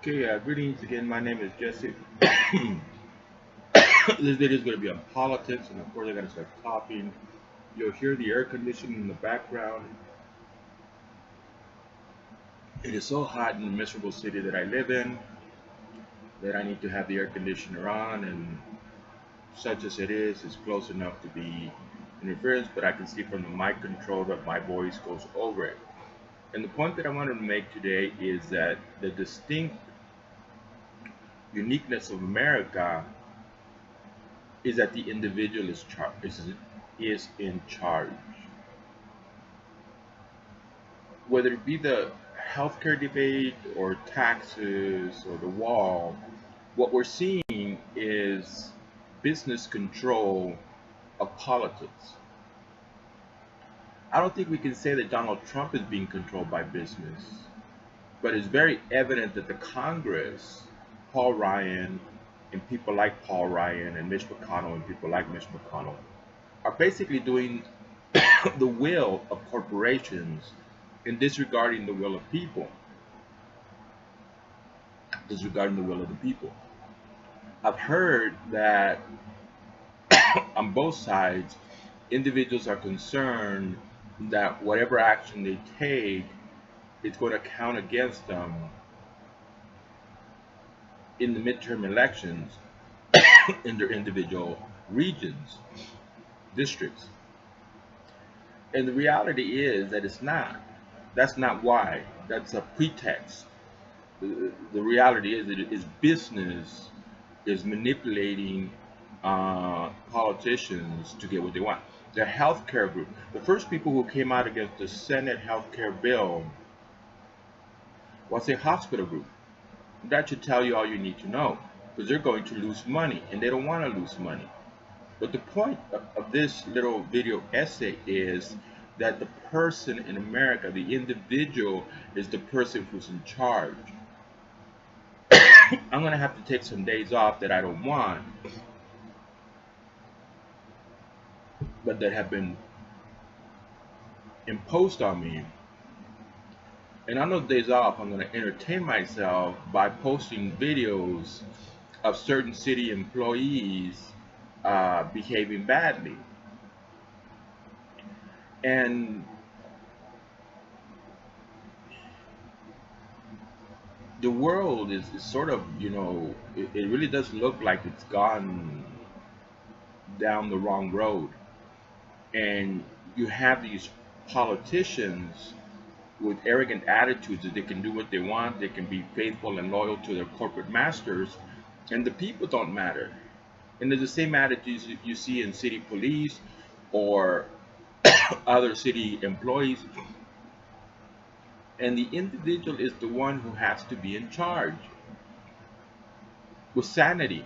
Okay, greetings again. My name is Jesse. This video is going to be on politics, and of course, I got to start talking. You'll hear the air conditioning in the background. It is so hot in the miserable city that I live in that I need to have the air conditioner on, and such as it is, it's close enough to be interference, but I can see from the mic control that my voice goes over it. And the point that I wanted to make today is that the distinct uniqueness of America is that the individual is in charge. Whether it be the healthcare debate or taxes or the wall, what we're seeing is business control of politics. I don't think we can say that Donald Trump is being controlled by business, but it's very evident that the Congress, Paul Ryan, and people like Paul Ryan and Mitch McConnell and people like Mitch McConnell are basically doing the will of corporations and disregarding the will of people, disregarding the will of the people. I've heard that on both sides, individuals are concerned that whatever action they take is going to count against them in the midterm elections in their individual regions, districts. And the reality is that it's not. That's not why. That's a pretext. The reality is that it is business is manipulating politicians to get what they want. The healthcare group, the first people who came out against the Senate healthcare bill was a hospital group. That should tell you all you need to know because they're going to lose money and they don't want to lose money. But the point of this little video essay is that the person in America, the individual, is the person who's in charge. I'm going to have to take some days off that I don't want, but that have been imposed on me. And on those days off, I'm going to entertain myself by posting videos of certain city employees behaving badly. And the world is sort of, it really does look like it's gone down the wrong road. And you have these politicians with arrogant attitudes that they can do what they want, they can be faithful and loyal to their corporate masters, and the people don't matter. And there's the same attitudes that you see in city police or other city employees. And the individual is the one who has to be in charge with sanity,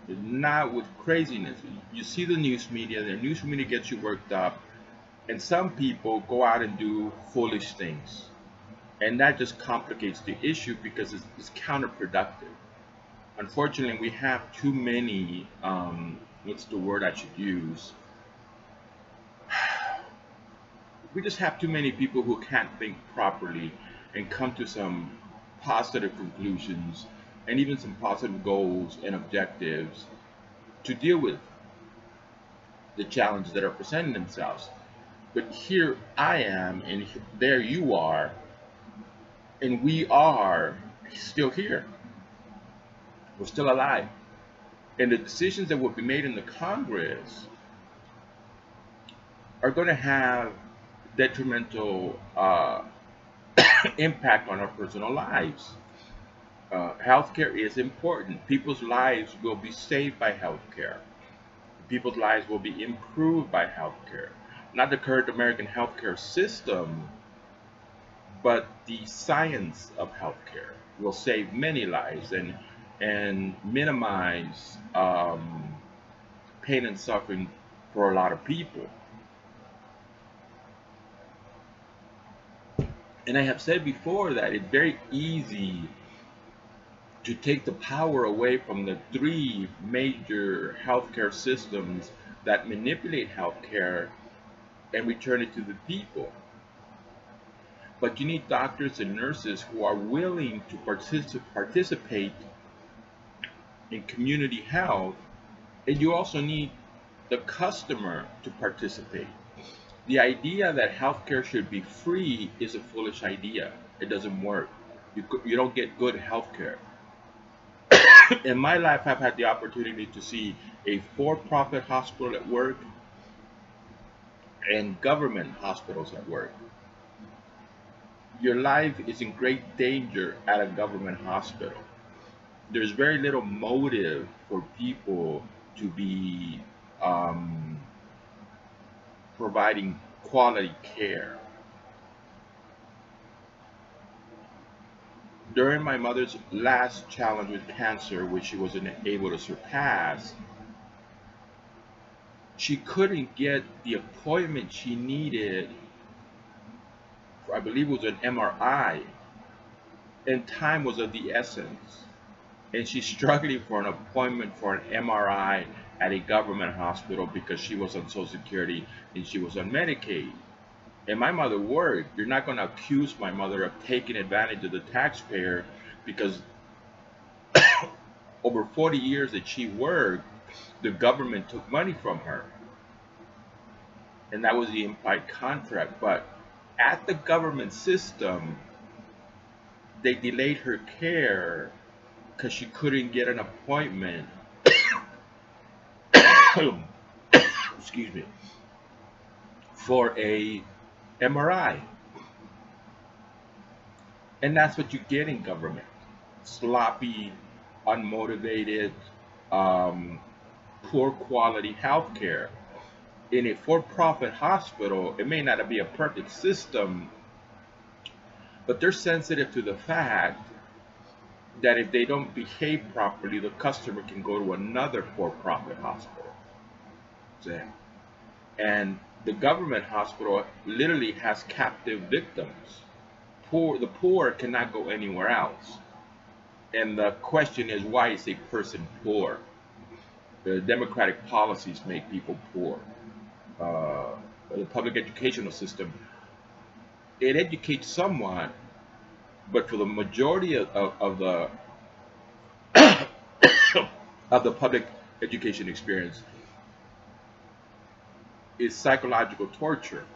not with craziness. You see the news media gets you worked up, and some people go out and do foolish things. And that just complicates the issue because it's counterproductive. Unfortunately, we have too many, what's the word I should use? We just have too many people who can't think properly and come to some positive conclusions and even some positive goals and objectives to deal with the challenges that are presenting themselves. But here I am, and there you are, and we are still here. We're still alive. And the decisions that will be made in the Congress are going to have detrimental impact on our personal lives. Healthcare is important. People's lives will be saved by healthcare. People's lives will be improved by healthcare. Not the current American healthcare system, but the science of healthcare will save many lives and minimize pain and suffering for a lot of people. And I have said before that it's very easy to take the power away from the three major healthcare systems that manipulate healthcare and return it to the people. but you need doctors and nurses who are willing to participate in community health, and you also need the customer to participate. The idea that healthcare should be free is a foolish idea. It doesn't work. You don't get good healthcare. In my life, I've had the opportunity to see a for-profit hospital at work and government hospitals at work. Your life is in great danger at a government hospital. There's very little motive for people to be um, providing quality care. During my mother's last challenge with cancer, which she wasn't able to surpass, she couldn't get the appointment she needed for, I believe it was an MRI, and time was of the essence. And she's struggling for an appointment for an MRI at a government hospital because she was on Social Security and she was on Medicaid. And my mother worked. You're not going to accuse my mother of taking advantage of the taxpayer because over 40 years that she worked, the government took money from her. And that was the implied contract. But at the government system, they delayed her care because she couldn't get an appointment. Excuse me, for a MRI. And that's what you get in government: sloppy, unmotivated, um, poor quality healthcare. In a for-profit hospital, it may not be a perfect system, but they're sensitive to the fact that if they don't behave properly, the customer can go to another for-profit hospital. So, and the government hospital literally has captive victims. The poor cannot go anywhere else. And the question is, why is a person poor? The democratic policies make people poor. Uh, the public educational system, it educates someone, but for the majority of the of the public education experience is psychological torture.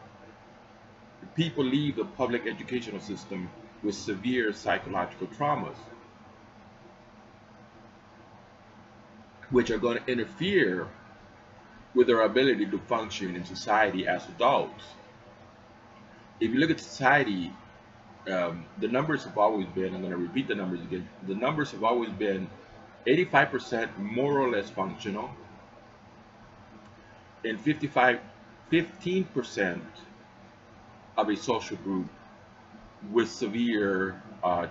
People leave the public educational system with severe psychological traumas, which are going to interfere with their ability to function in society as adults. If you look at society, the numbers have always been, I'm going to repeat the numbers again, the numbers have always been 85% more or less functional, and 15% of a social group with severe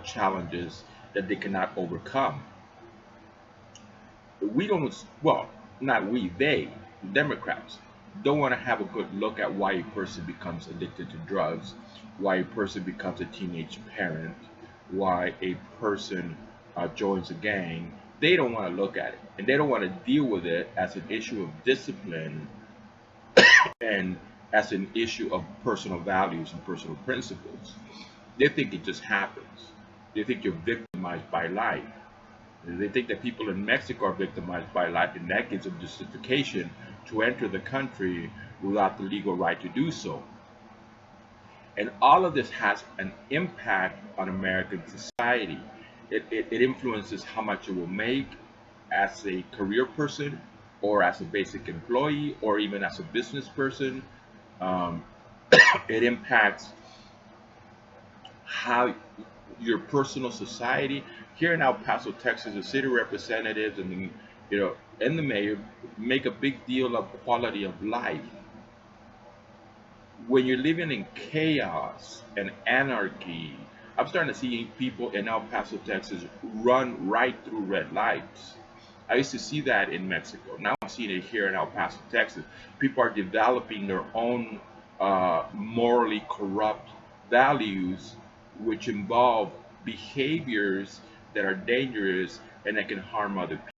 challenges that they cannot overcome. We don't, well, not we, they, Democrats, don't want to have a good look at why a person becomes addicted to drugs, why a person becomes a teenage parent, why a person joins a gang. They don't want to look at it, and they don't want to deal with it as an issue of discipline and as an issue of personal values and personal principles. They think it just happens. They think you're victimized by life. They think that people in Mexico are victimized by life, and that gives them justification to enter the country without the legal right to do so. And all of this has an impact on American society. It influences how much you will make as a career person, or as a basic employee, or even as a business person. Um, it impacts how your personal society. Here in El Paso, Texas, the city representatives and and the mayor make a big deal of quality of life. When you're living in chaos and anarchy, I'm starting to see people in El Paso, Texas run right through red lights. I used to see that in Mexico. Now I'm seeing it here in El Paso, Texas. People are developing their own morally corrupt values, which involve behaviors that are dangerous and that can harm other people.